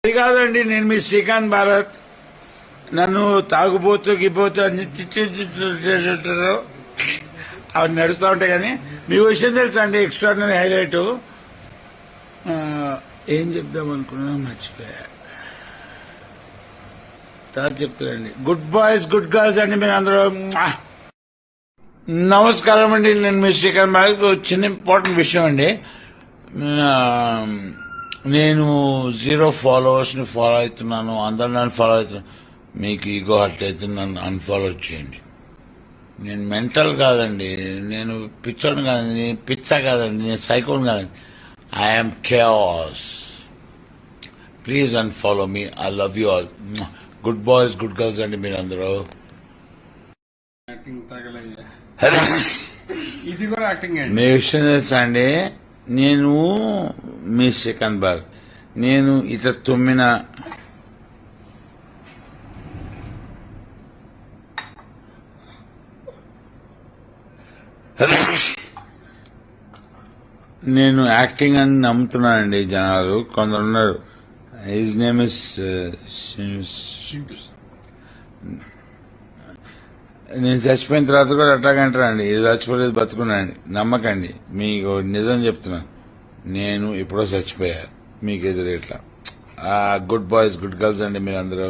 అది కాదండి, నేను మీ శ్రీకాంత్ భారత్. నన్ను తాగుబోతూ గిపోతూ అన్ని అవి నడుస్తూ ఉంటాయి. కానీ మీ విషయం తెలుసా అండి, ఎక్స్ట్రాడినరీ హైలైట్ ఏం చెప్దాం అనుకున్నా మర్చిపోయా. తర్వాత చెప్తారండి. గుడ్ బాయ్స్ గుడ్ గర్ల్స్ అండి మీరు అందరూ. నమస్కారం అండి, నేను మీ శ్రీకాంత్ భారత్. చిన్న ఇంపార్టెంట్ విషయం అండి. నేను 0 followers ని ఫాలో అవుతున్నాను, అందరు నన్ను ఫాలో అవుతున్నాను. మీకు ఈగో హర్ట్ అయితే నన్ను అన్ఫాలో చేయండి. నేను మెంటల్ కాదండి, నేను పిచ్చోని కాదండి, నేను పిచ్చ కాదండి, నేను సైకోని కాదండి. I'm chaos. Please unfollow me. I love you all. Good boys good girls అండి మీరు అందరూ. ఇది కూడా యాక్టింగ్ అండి. మీ విషయం తెలుసా అండి, నేను మీ శ్రీకాంత్ భారత్. నేను ఇట్లా తుమ్మిన నేను యాక్టింగ్ అని నమ్ముతున్నానండి జనాలు. కొందరు ఉన్నారు, హిజ్ నేమ్ ఇస్ నేను చచ్చిపోయిన తర్వాత కూడా అట్టాగంటారండి, ఇది చచ్చిపోలేదు బతుకున్నాండి. నమ్మకండి, మీకు నిజం చెప్తున్నాను. నేను ఎప్పుడో చచ్చిపోయా మీకు ఎదురు ఇట్లా. గుడ్ బాయ్స్ గుడ్ గర్ల్స్ అండి మీరు అందరూ.